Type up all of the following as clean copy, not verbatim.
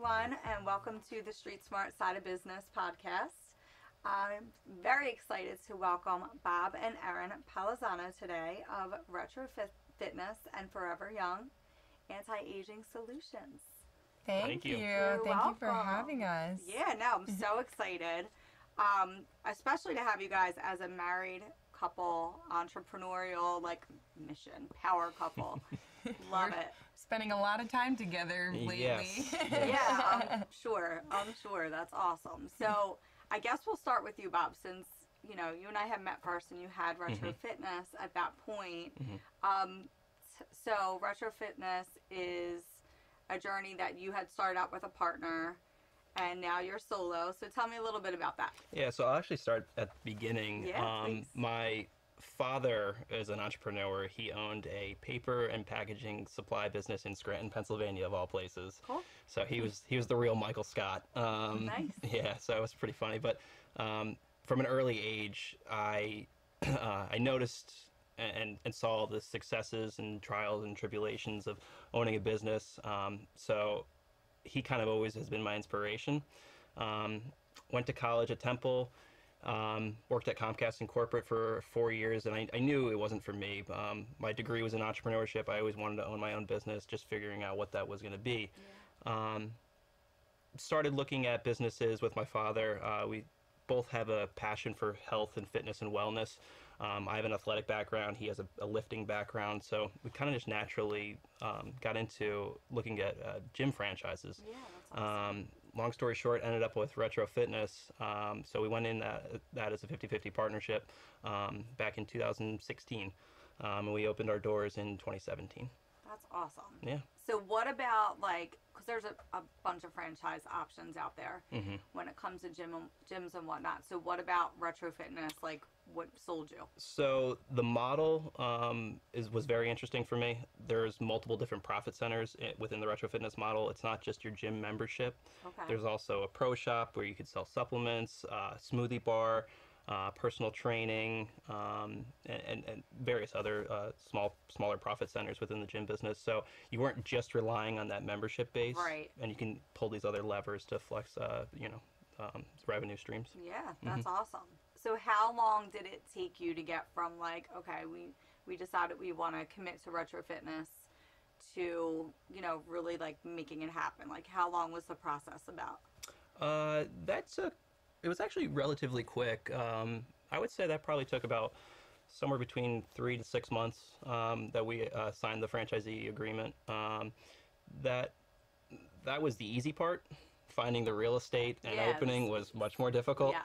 everyone, and welcome to the Street Smart Side of Business podcast. I'm very excited to welcome Bob and Erin Polizzano today of Retro Fitness and Forever Young Anti-Aging Solutions. Thank you. You're Thank welcome. you for having us. Yeah, no, I'm so excited, especially to have you guys as a married couple, entrepreneurial, mission, power couple. Love it. Spending a lot of time together lately. Yes. Yeah, I'm sure. That's awesome. So I guess we'll start with you, Bob, since, you and I have met first and you had Retro Fitness at that point. So Retro Fitness is a journey that you had started out with a partner and now you're solo. So tell me a little bit about that. Yeah, so I'll actually start at the beginning. Yeah, please. My father is an entrepreneur. He owned a paper and packaging supply business in Scranton, Pennsylvania, of all places. Cool. So he was the real Michael Scott. Nice. Yeah, so it was pretty funny. But from an early age, I noticed and saw the successes and trials and tribulations of owning a business. So he kind of always has been my inspiration. Went to college at Temple. Worked at Comcast in corporate for 4 years, and I knew it wasn't for me. My degree was in entrepreneurship. I always wanted to own my own business, just figuring out what that was going to be. Yeah. Started looking at businesses with my father. We both have a passion for health and fitness and wellness. I have an athletic background. He has a lifting background. So we kind of just naturally got into looking at gym franchises. Yeah, that's awesome. Long story short, ended up with Retro Fitness. So we went in that as a 50-50 partnership back in 2016. And we opened our doors in 2017. That's awesome. Yeah. So what about because there's a bunch of franchise options out there when it comes to gyms and whatnot. So what about Retro Fitness? What sold you? So the model was very interesting for me. There's multiple different profit centers within the Retro Fitness model. It's not just your gym membership. Okay. There's also a pro shop where you could sell supplements, smoothie bar, personal training, and various other smaller profit centers within the gym business. So you weren't just relying on that membership base, right? And you can pull these other levers to flex, revenue streams. Yeah, that's awesome. So how long did it take you to get from okay, we decided we want to commit to Retro Fitness to really making it happen? How long was the process about? It was actually relatively quick. I would say that probably took about somewhere between 3 to 6 months that we signed the franchisee agreement. That was the easy part. Finding the real estate and opening was much more difficult. Yes.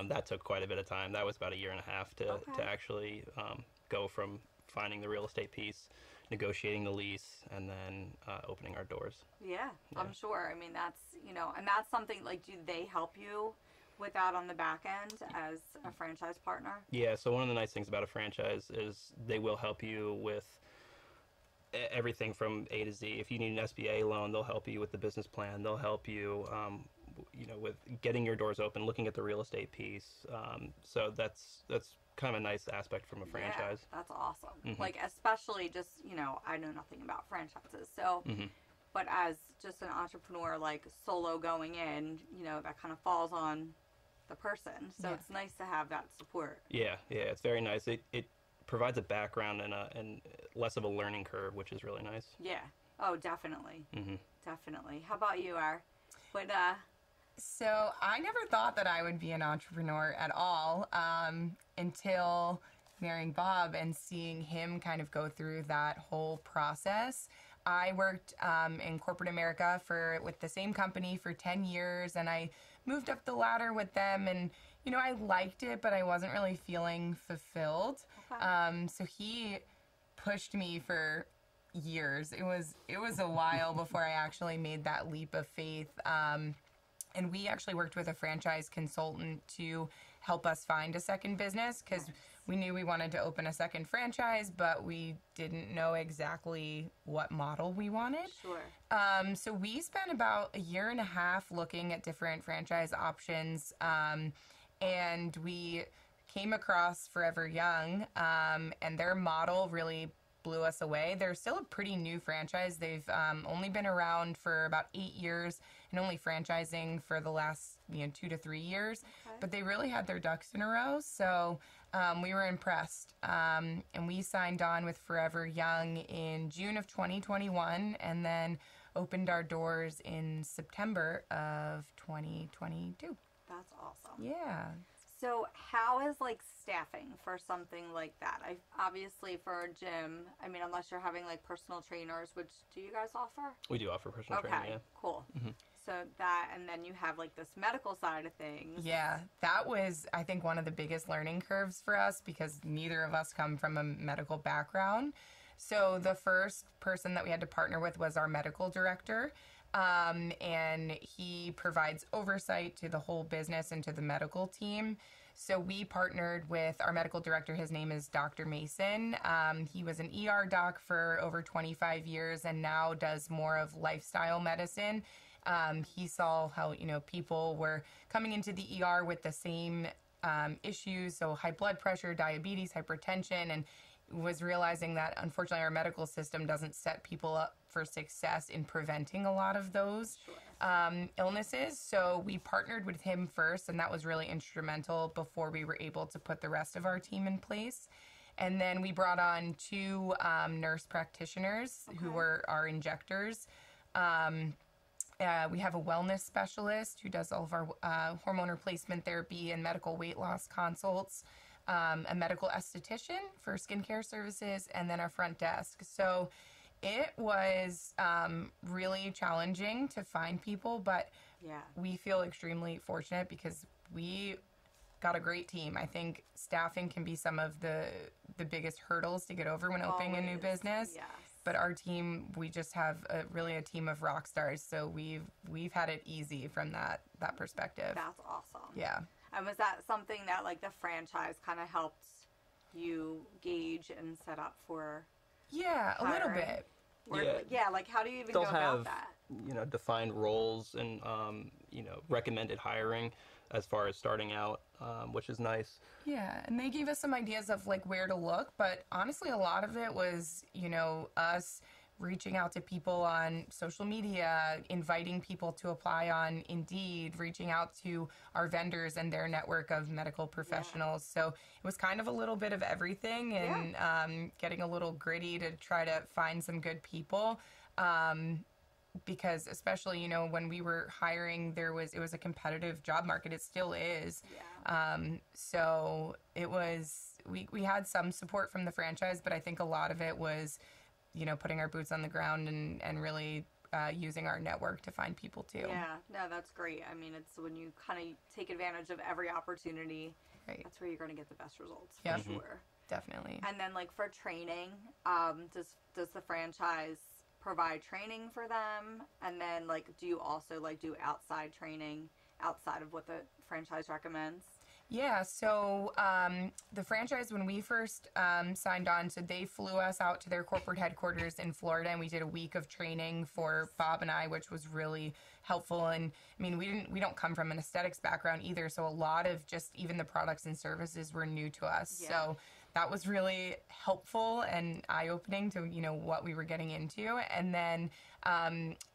That took quite a bit of time. That was about a year and a half to actually go from finding the real estate piece, negotiating the lease, and then opening our doors. Yeah, I'm sure. I mean, that's, and that's something, do they help you with that on the back end as a franchise partner? Yeah, so one of the nice things about a franchise is they will help you with everything from A to Z. If you need an SBA loan, they'll help you with the business plan. They'll help you, with getting your doors open, looking at the real estate piece. So that's kind of a nice aspect from a franchise. Yeah, that's awesome. Especially just, I know nothing about franchises. So, but as just an entrepreneur, solo going in, that kind of falls on the person. So it's nice to have that support. Yeah, it's very nice. It provides a background and less of a learning curve, which is really nice. Yeah. Oh, definitely. Definitely. How about you, Ar? So I never thought that I would be an entrepreneur at all until marrying Bob and seeing him kind of go through that whole process. I worked in corporate America with the same company for 10 years, and I moved up the ladder with them, and I liked it, but I wasn't really feeling fulfilled. Okay. So he pushed me for years. It was a while before I actually made that leap of faith. And we actually worked with a franchise consultant to help us find a second business because we knew we wanted to open a second franchise, but we didn't know exactly what model we wanted. Sure. So we spent about a year and a half looking at different franchise options, and we came across Forever Young, and their model really blew us away. They're still a pretty new franchise. They've only been around for about 8 years, and been only franchising for the last 2 to 3 years, but they really had their ducks in a row. So we were impressed, and we signed on with Forever Young in June of 2021, and then opened our doors in September of 2022. That's awesome. Yeah. So how is like staffing for something like that? Obviously for a gym, I mean, unless you're having like personal trainers, which do you guys offer? We do offer personal training, yeah. Cool. So that, and then you have like this medical side of things. Yeah, that was, I think, one of the biggest learning curves for us because neither of us come from a medical background. So the first person that we had to partner with was our medical director. And he provides oversight to the whole business and to the medical team. So we partnered with our medical director. His name is Dr. Mason. He was an ER doc for over 25 years and now does more of lifestyle medicine. He saw how, people were coming into the ER with the same issues, so high blood pressure, diabetes, hypertension, and was realizing that unfortunately our medical system doesn't set people up for success in preventing a lot of those illnesses. So we partnered with him first, and that was really instrumental before we were able to put the rest of our team in place. And then we brought on 2 nurse practitioners who were our injectors. We have a wellness specialist who does all of our hormone replacement therapy and medical weight loss consults. A medical esthetician for skincare services, and then our front desk. So it was really challenging to find people, but we feel extremely fortunate because we got a great team. I think staffing can be some of the biggest hurdles to get over when opening a new business. Yes. But our team, we just have really a team of rock stars. So we've had it easy from that perspective. That's awesome. Yeah. And was that something that like the franchise kind of helped you gauge and set up for? Yeah, a little bit. Like how do you even They'll go about that? Defined roles and, recommended hiring as far as starting out, which is nice. Yeah, and they gave us some ideas of like where to look, but honestly a lot of it was, us reaching out to people on social media, inviting people to apply on Indeed, reaching out to our vendors and their network of medical professionals. So it was kind of a little bit of everything, and getting a little gritty to try to find some good people. Because especially, when we were hiring, it was a competitive job market. It still is. Yeah. So it was, we had some support from the franchise, but I think a lot of it was, putting our boots on the ground and really using our network to find people too. Yeah, no, that's great. I mean, it's when you kind of take advantage of every opportunity, that's where you're going to get the best results, for sure. Definitely. And then like for training, does the franchise provide training for them? And then like, do you also like do outside training outside of what the franchise recommends? Yeah, so the franchise, when we first signed on, so they flew us out to their corporate headquarters in Florida, and we did a week of training for Bob and I, which was really helpful. And I mean, we don't come from an aesthetics background either, so a lot of just even the products and services were new to us. Yeah. So that was really helpful and eye-opening to, what we were getting into. And then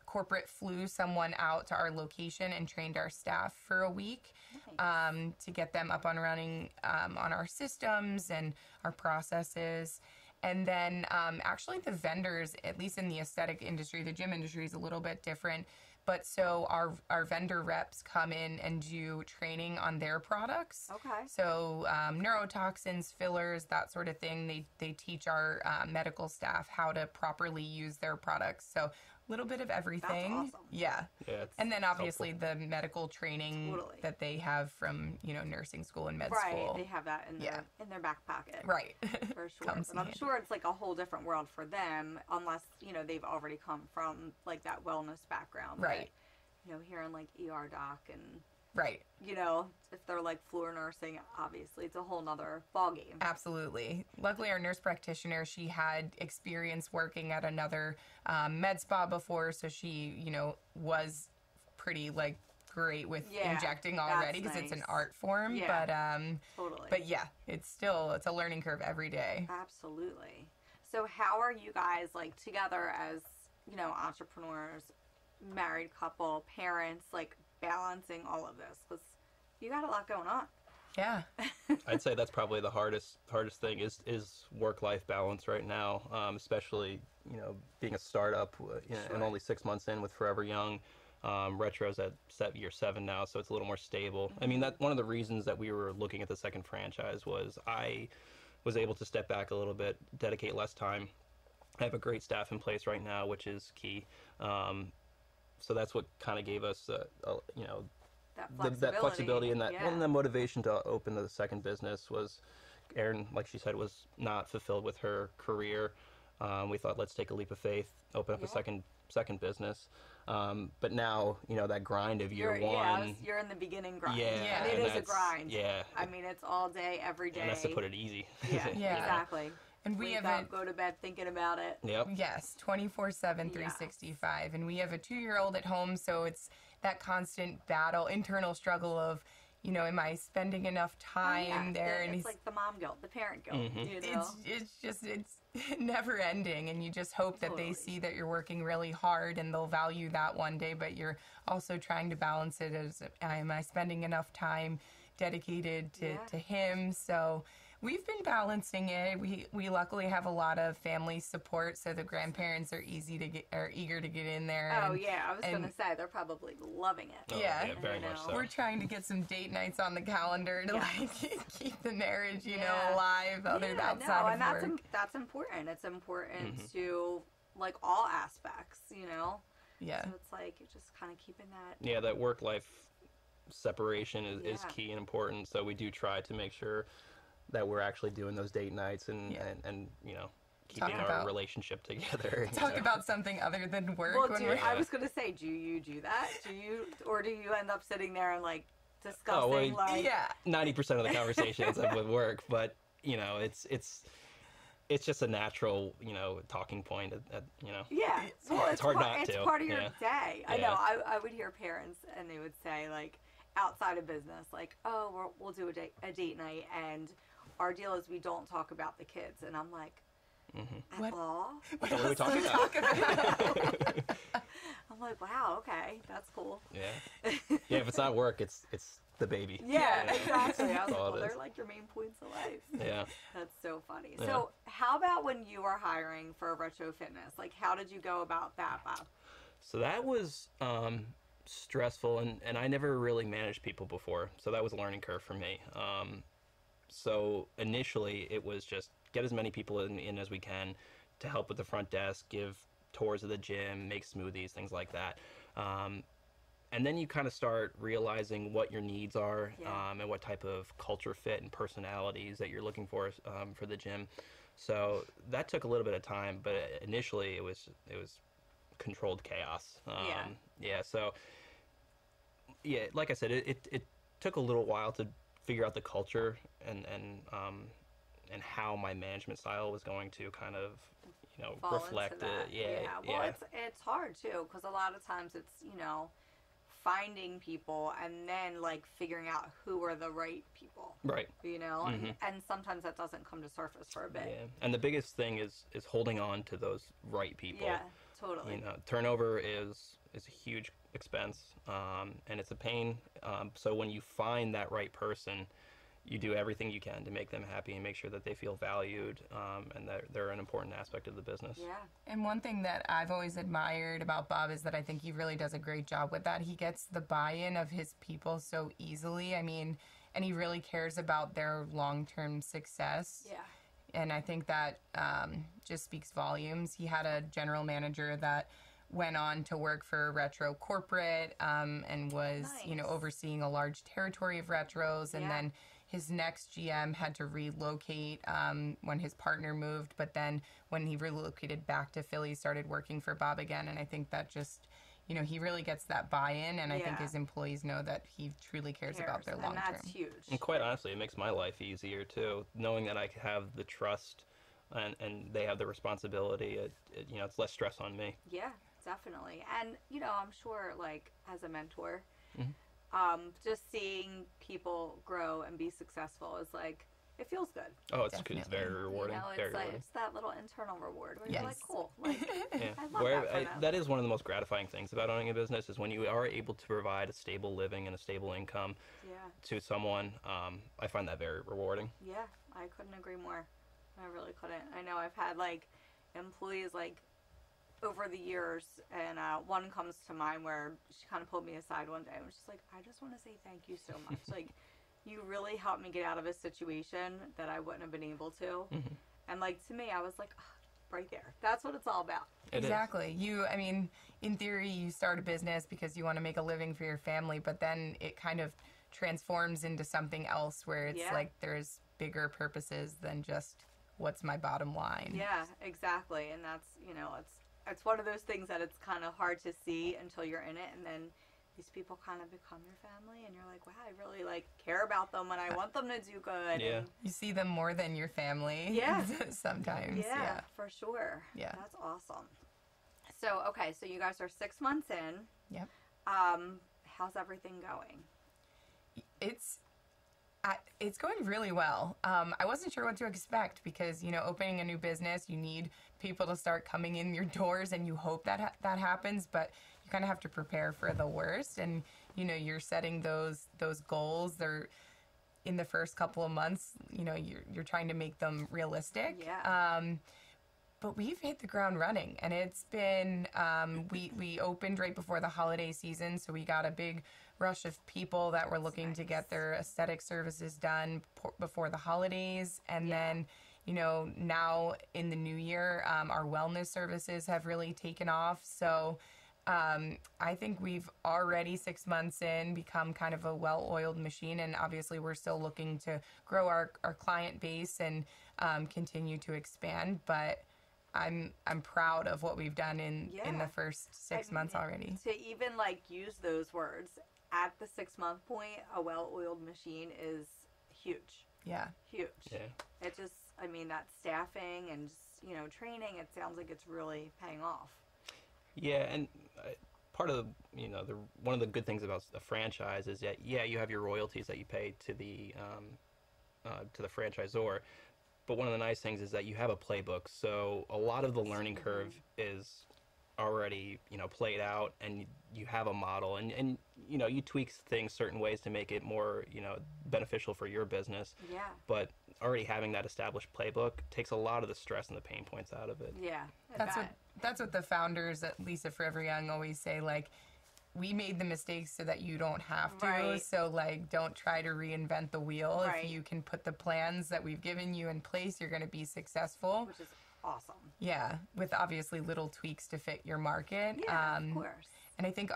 corporate flew someone out to our location and trained our staff for a week. Nice. To get them up and running on our systems and our processes. And then actually the vendors, at least in the aesthetic industry, the gym industry is a little bit different. But so our vendor reps come in and do training on their products. Okay. So neurotoxins, fillers, that sort of thing. They teach our medical staff how to properly use their products. So a little bit of everything. That's awesome. Yeah. And then obviously the medical training that they have from, nursing school and med school. Right. They have that in their back pocket. Right. For sure. But I'm sure it's like a whole different world for them unless, they've already come from like that wellness background. Right. But, hearing like ER doc and right. If they're like floor nursing, obviously it's a whole nother ballgame. Absolutely. Luckily, our nurse practitioner, she had experience working at another med spa before, so she, was pretty like great with injecting already because it's an art form. Yeah, but yeah, it's a learning curve every day. Absolutely. So how are you guys like together as, entrepreneurs? married couple, parents, like balancing all of this? Because you got a lot going on. Yeah. I'd say that's probably the hardest thing is work-life balance right now, especially, you know, being a startup, and only 6 months in with Forever Young. Retro's at year 7 now, so it's a little more stable. I mean, that one of the reasons that we were looking at the second franchise was I was able to step back a little bit, dedicate less time. I have a great staff in place right now, which is key. So that's what kind of gave us, you know, that flexibility and and the motivation to open the second business was Erin, like she said, was not fulfilled with her career. We thought, let's take a leap of faith, open up a second business. But now, you know, that grind of year one. You're in the beginning grind. Yeah. And it is a grind. Yeah. I mean, it's all day, every day. And that's to put it easy. Yeah, exactly. And we Wake have up, go to bed thinking about it. Yep. Yes, 24/7, 365. And we have a 2-year-old at home, so it's that constant battle, internal struggle of, you know, am I spending enough time there? And it's like the mom guilt, the parent guilt. You know? It's never ending, and you just hope that they see that you're working really hard and they'll value that one day, but you're also trying to balance it as, am I spending enough time dedicated to him? So we've been balancing it. We luckily have a lot of family support, so the grandparents are eager to get in there. Oh yeah, I was gonna say they're probably loving it. Yeah, very much so. We're trying to get some date nights on the calendar to like keep the marriage, you know, alive outside of work. That's important. It's important to like all aspects, you know. Yeah. So it's like you're just kind of keeping that. Yeah, that work-life separation is key and important. So we do try to make sure that we're actually doing those date nights and you know, keeping our relationship together. Talk about something other than work. Well, I was going to say, do you do that? Or do you end up sitting there and like discussing 90% of the conversation ends up with work, but you know, it's just a natural, you know, talking point at you know. Yeah. It's hard not to. It's part of your day. I know. I would hear parents and they would say like outside of business, like, oh, we'll do a date night and our deal is we don't talk about the kids. And I'm like, at all? What are we talking about? I'm like, wow, okay, that's cool. Yeah. Yeah, if it's not work, it's the baby. Yeah, exactly. I was like, well, they're like your main points of life. Yeah. That's so funny. Yeah. So how about when you were hiring for Retro Fitness? Like, how did you go about that, Bob? So that was stressful, and I never really managed people before, so that was a learning curve for me. So initially, it was just get as many people in as we can to help with the front desk, give tours of the gym, make smoothies, things like that. And then you kind of start realizing what your needs are and what type of culture fit and personalities that you're looking for the gym. So that took a little bit of time, but initially it was controlled chaos. So like I said, it took a little while to figure out the culture and how my management style was going to kind of, you know, reflect it. Well, it's hard too, because a lot of times it's, you know, finding people and then like figuring out who are the right people. Right. You know, and sometimes that doesn't come to surface for a bit. Yeah. And the biggest thing is holding on to those right people. Yeah, totally. You know, turnover is a huge expense, and it's a pain. So when you find that right person, you do everything you can to make them happy and make sure that they feel valued, and that they're an important aspect of the business. Yeah. And one thing that I've always admired about Bob is that I think he really does a great job with that. He gets the buy-in of his people so easily. I mean, and he really cares about their long-term success. Yeah. And I think that just speaks volumes. He had a general manager that went on to work for Retro Corporate and was, you know, overseeing a large territory of Retros. And then his next GM had to relocate when his partner moved. But then when he relocated back to Philly, started working for Bob again. And I think that just, you know, he really gets that buy-in. And I think his employees know that he truly cares about their long-term. And that's huge. And quite honestly, it makes my life easier, too, knowing that I have the trust and they have the responsibility. You know, it's less stress on me. Yeah. Definitely. And, you know, I'm sure, like, as a mentor, just seeing people grow and be successful is, like, it feels good. Oh, it's Definitely. it's very rewarding. You know, very it's like rewarding. it's that little internal reward where Yes. you're like, cool. Like, Yeah. I love that for them. That is one of the most gratifying things about owning a business is when you are able to provide a stable living and a stable income Yeah. to someone. I find that very rewarding. Yeah, I couldn't agree more. I really couldn't. I know I've had like employees like over the years, and one comes to mind where she kind of pulled me aside one day and was just like, I just want to say thank you so much. Like, you really helped me get out of a situation that I wouldn't have been able to. Mm-hmm. And like, to me, I was like, right there. That's what it's all about. It is. Exactly. I mean, in theory, you start a business because you want to make a living for your family, but then it kind of transforms into something else where it's Yeah. like there's bigger purposes than just what's my bottom line. Yeah, exactly. And that's, you know, it's one of those things that it's kind of hard to see until you're in it, and then these people kind of become your family, and you're like, wow, I really like care about them, and I want them to do good. Yeah. And, You see them more than your family. Yeah. Sometimes. yeah, for sure. Yeah. That's awesome. So, okay, so you guys are 6 months in. Yep. How's everything going? It's going really well. I wasn't sure what to expect because, you know, opening a new business, you need people to start coming in your doors, and you hope that that happens, but you kind of have to prepare for the worst. And, you know, you're setting those goals. They're in the first couple of months, you know, you're trying to make them realistic. Yeah. But we've hit the ground running, and it's been, we opened right before the holiday season, so we got a big rush of people that were looking to get their aesthetic services done before the holidays. And then, you know, now in the new year, our wellness services have really taken off. So I think we've already 6 months in become kind of a well-oiled machine, and obviously we're still looking to grow our client base and continue to expand. But I'm proud of what we've done in the first 6 months already. To even like use those words at the 6 month point, a well-oiled machine is huge. Yeah. Huge. Yeah. It just, I mean, that staffing and just, you know, training, it sounds like it's really paying off. Yeah, and part of you know one of the good things about a franchise is that you have your royalties that you pay to the franchisor, but one of the nice things is that you have a playbook. So a lot of the learning curve is already played out, and you have a model, and you tweak things certain ways to make it more beneficial for your business. Yeah. But already having that established playbook takes a lot of the stress and the pain points out of it. Yeah. That's what the founders at Lisa Forever Young always say, like, we made the mistakes so that you don't have to. Right. So, like, don't try to reinvent the wheel. Right. If you can put the plans that we've given you in place, you're going to be successful. Which is awesome. Yeah, with obviously little tweaks to fit your market. Yeah, of course. And I think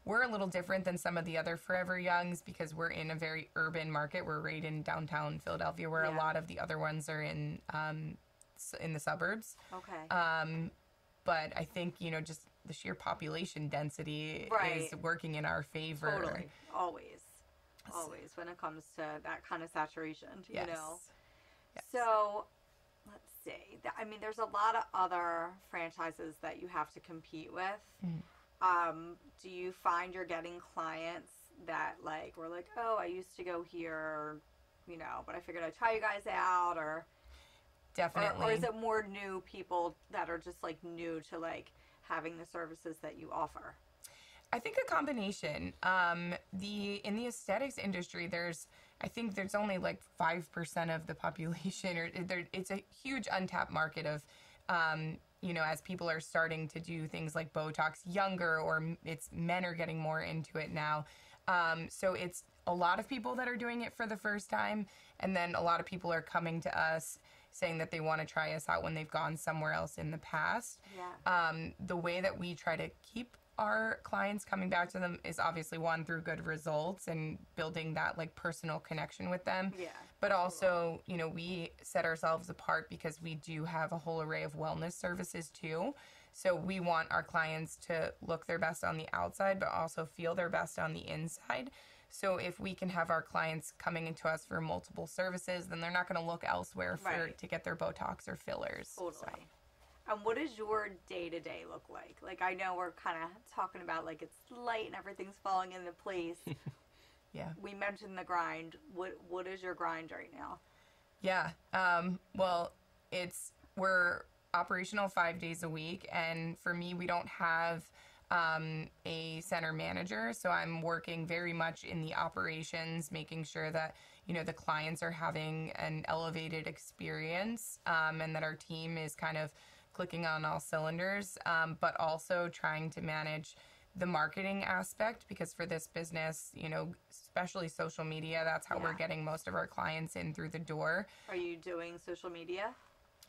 we're a little different than some of the other Forever Youngs because we're in a very urban market. We're right in downtown Philadelphia, where a lot of the other ones are in the suburbs. Okay. But I think, just the sheer population density is working in our favor. Totally. Always when it comes to that kind of saturation, Yes. Yes. So, let's see. I mean, there's a lot of other franchises that you have to compete with. Mm. Do you find you're getting clients that, like, were like, oh, I used to go here, but I figured I'd try you guys out, or... Definitely. Or is it more new people that are just, like, new to, like, having the services that you offer? I think a combination. In the aesthetics industry, I think there's only like 5% of the population, or it's a huge untapped market of, as people are starting to do things like Botox younger, or men are getting more into it now. So it's a lot of people that are doing it for the first time, and then a lot of people are coming to us saying that they want to try us out when they've gone somewhere else in the past. Yeah. The way that we try to keep our clients coming back to them is obviously one, through good results and building that like personal connection with them. Yeah. But also, we set ourselves apart because we do have a whole array of wellness services too. So we want our clients to look their best on the outside, but also feel their best on the inside. So if we can have our clients coming into us for multiple services, then they're not going to look elsewhere to get their Botox or fillers. Totally. So. And what does your day-to-day look like? Like, I know we're kind of talking about, like, it's light and everything's falling into place. Yeah. We mentioned the grind. What is your grind right now? Yeah. Well, we're operational 5 days a week, and for me, we don't have a center manager, so I'm working very much in the operations, making sure that the clients are having an elevated experience, and that our team is kind of clicking on all cylinders, but also trying to manage the marketing aspect, because for this business, especially social media, that's how we're getting most of our clients in through the door. Are you doing social media?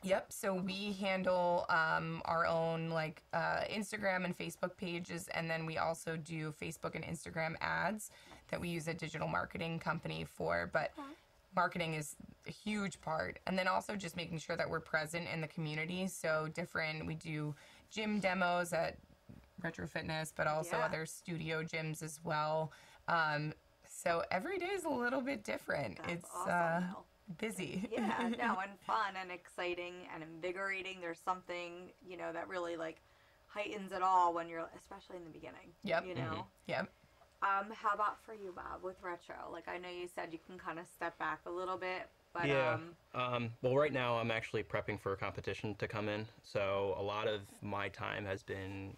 Yep. So we handle our own Instagram and Facebook pages, and then we also do Facebook and Instagram ads that we use a digital marketing company for. But marketing is a huge part, and then also just making sure that we're present in the community. So we do gym demos at Retro Fitness, but also other studio gyms as well. So every day is a little bit different. That's it's awesome, busy. Yeah, no, and fun and exciting and invigorating. There's something, that really heightens it all when you're, especially in the beginning. Yep. Yep. How about for you, Bob, with retro? I know you said you can kind of step back a little bit, but well, right now I'm actually prepping for a competition to come in, so a lot of my time has been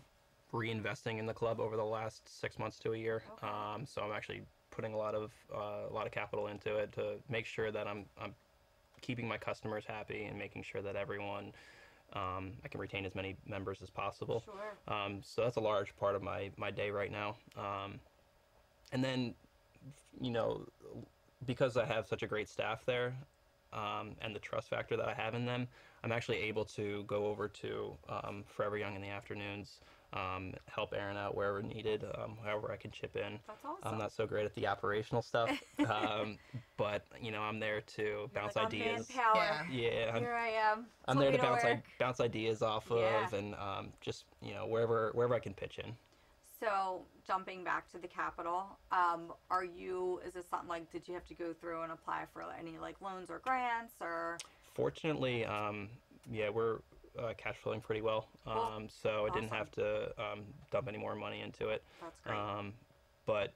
reinvesting in the club over the last 6 months to a year. Okay. So I'm actually putting a lot of capital into it to make sure that I'm keeping my customers happy and making sure that everyone I can retain as many members as possible. Sure. So that's a large part of my day right now. And then, because I have such a great staff there, and the trust factor that I have in them, I'm actually able to go over to Forever Young in the afternoons, help Erin out wherever needed, however I can chip in. That's awesome. I'm not so great at the operational stuff, but I'm there to bounce ideas. Manpower. Yeah, Here I am. I'm there to bounce ideas off of, and just wherever I can pitch in. So jumping back to the capital, is this something did you have to go through and apply for any loans or grants or? Fortunately, we're cash flowing pretty well. Cool. So I didn't have to dump any more money into it. That's great. But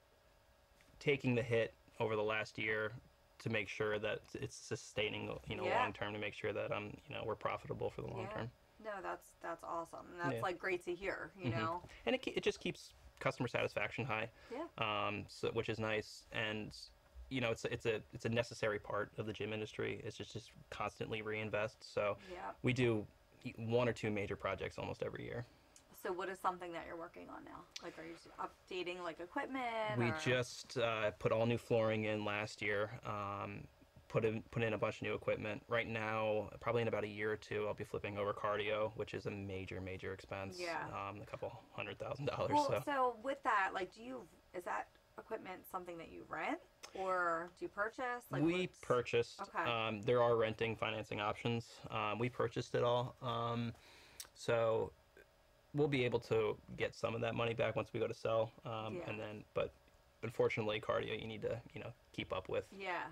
taking the hit over the last year to make sure that it's sustaining, long term, to make sure that we're profitable for the long term. No, that's awesome. That's great to hear, know. And it just keeps customer satisfaction high. Yeah. So, which is nice, and it's a necessary part of the gym industry. It's just constantly reinvest. So we do 1 or 2 major projects almost every year. So what is something that you're working on now? Are you updating equipment? We just put all new flooring in last year. Put in a bunch of new equipment. Right now, probably in about a year or 2, I'll be flipping over cardio, which is a major expense. Yeah. A couple $100,000. Well, so with that, is that equipment something that you rent or do you purchase? We purchased. Okay. There are renting financing options. We purchased it all. So we'll be able to get some of that money back once we go to sell. But unfortunately, cardio you need to keep up with. Yeah.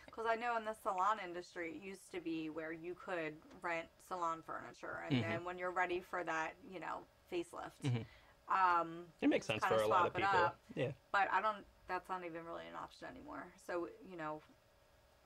Because I know in the salon industry, it used to be where you could rent salon furniture, and then when you're ready for that, facelift, it makes sense for a lot of people. Yeah. But that's not even really an option anymore. So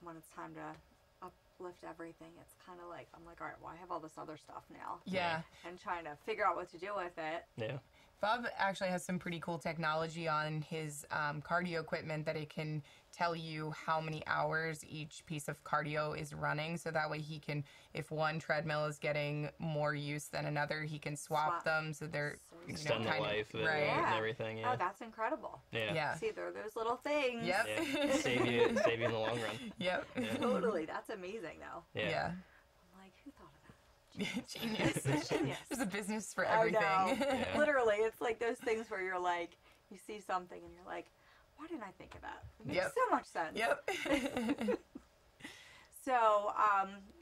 when it's time to uplift everything, it's kind of all right, well, I have all this other stuff now. Yeah. And trying to figure out what to do with it. Yeah. Bob actually has some pretty cool technology on his cardio equipment that it can tell you how many hours each piece of cardio is running. So that way he can, if one treadmill is getting more use than another, he can swap them so they're extend the life and everything. Yeah. Oh, that's incredible. Yeah. See, there are those little things. Yep. Yeah. save you in the long run. Yep. Yeah. Totally. That's amazing, though. Yeah. I'm who thought of that? Genius. Genius. There's a business for everything. I know. Yeah. Literally, it's those things where you're you see something and you're why didn't I think of that? It makes so much sense. Yep. So,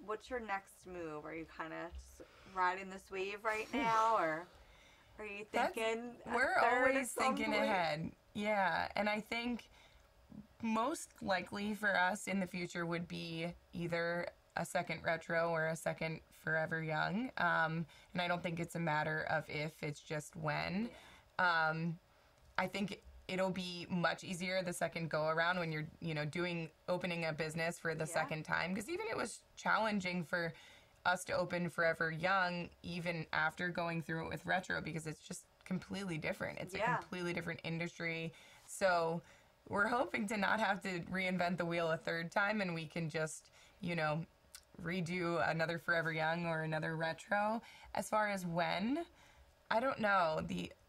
what's your next move? Are you kind of just riding this wave right now, or are you thinking? We're always thinking ahead. Yeah, and I think most likely for us in the future would be either a second retro or a second Forever Young. And I don't think it's a matter of if, it's just when. I think it'll be much easier the second go around when you're, opening a business for the second time. Because even it was challenging for us to open Forever Young, even after going through it with Retro, because it's just completely different. It's a completely different industry. So we're hoping to not have to reinvent the wheel a third time, and we can just, redo another Forever Young or another Retro. As far as when, I don't know.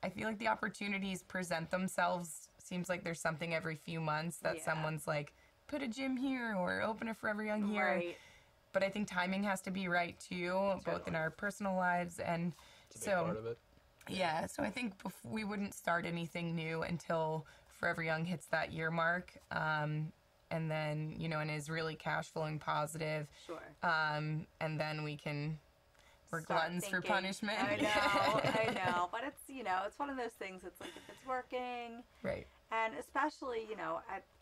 I feel like the opportunities present themselves. Seems like there's something every few months that someone's like, put a gym here or open a Forever Young here. Right. But I think timing has to be right too, both in our personal lives and It's a big part of it. Yeah, so I think we wouldn't start anything new until Forever Young hits that year mark, and then, and is really cash flowing positive. Sure. And then we can, we're gluttons for punishment. I know. But it's, it's one of those things. It's like, if it's working. Right. And especially,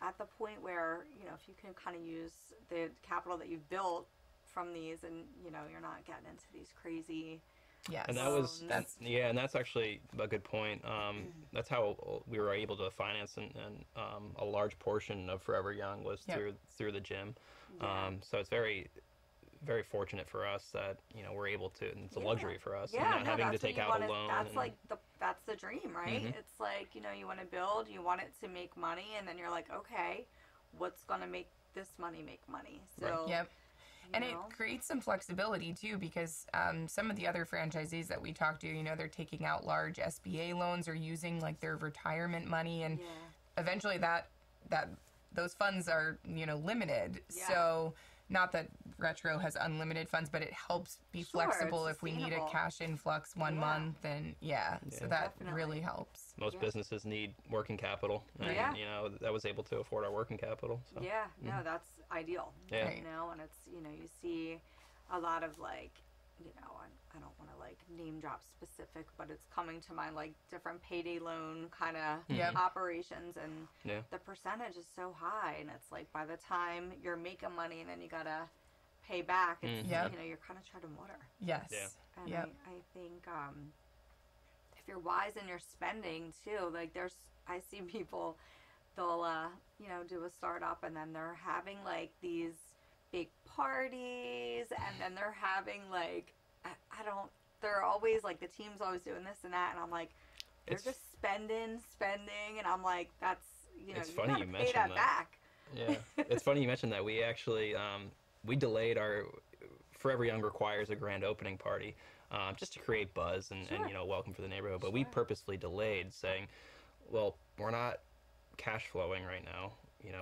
at the point where, if you can kind of use the capital that you've built from these and, you're not getting into these crazy... Yes. And that's actually a good point. That's how we were able to finance and a large portion of Forever Young was through the gym. Yeah. So it's very, very fortunate for us that we're able to, and it's a luxury for us, Yeah, and not having to take out a loan. That's that's the dream, right? Mm-hmm. It's like, you want to build, you want it to make money, and then you're like, okay, what's gonna make this money make money? So. Right. Yep. And it creates some flexibility, too, because some of the other franchisees that we talk to, they're taking out large SBA loans or using, like, their retirement money. And eventually those funds are, limited. Yeah. So not that Retro has unlimited funds, but it helps be flexible if we need a cash influx one month. And, so that really helps. Most businesses need working capital. And, that was able to afford our working capital. So. Yeah, no, that's ideal. Yeah. And it's, you see a lot of, like, I don't want to, like, name drop specific, but it's coming to mind, like, different payday loan kind of operations, and the percentage is so high, and it's like, by the time you're making money and then you gotta pay back, it's, you're kind of treading water. Yes. Yeah. And I think, if you're wise in your spending too, like I see people, they'll, do a startup and then they're having like these big parties, and then they're having like, they're always like, the team's always doing this and that, and I'm like, they're just spending, and I'm like, that's, it's you funny gotta you pay mentioned that back. Yeah, it's funny you mentioned that. We actually, we delayed our, Forever Young requires a grand opening party, just to create buzz and welcome for the neighborhood. But we purposefully delayed, saying, well, we're not cash flowing right now.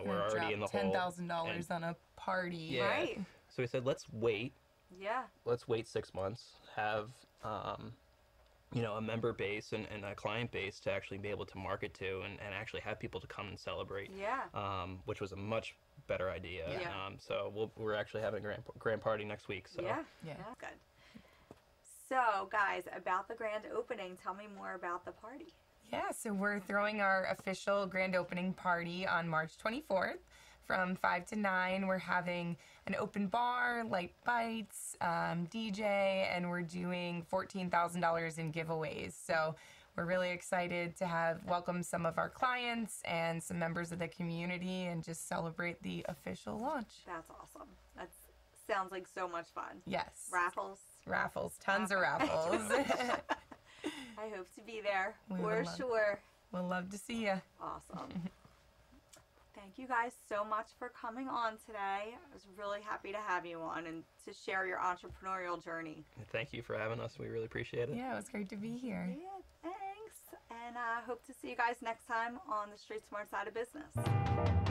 We're already in the hole. $10,000 on a party. Yeah. Right. So we said, let's wait. Yeah. Let's wait 6 months, have, a member base and a client base to actually be able to market to, and actually have people to come and celebrate. Yeah. Which was a much better idea. Yeah. So we're actually having a grand party next week. So. Yeah. Good. So, guys, about the grand opening, tell me more about the party. Yeah, so we're throwing our official grand opening party on March 24th from 5 to 9. We're having an open bar, light bites, DJ, and we're doing $14,000 in giveaways. So we're really excited to welcome some of our clients and some members of the community and just celebrate the official launch. That's awesome. That sounds like so much fun. Yes. Raffles, tons of raffles. I hope to be there for sure. We'll love to see you. Awesome. Thank you guys so much for coming on today. I was really happy to have you on and to share your entrepreneurial journey. Thank you for having us. We really appreciate it. Yeah, it was great to be here. Yeah, thanks. And I hope to see you guys next time on the Street Smart Side of Business.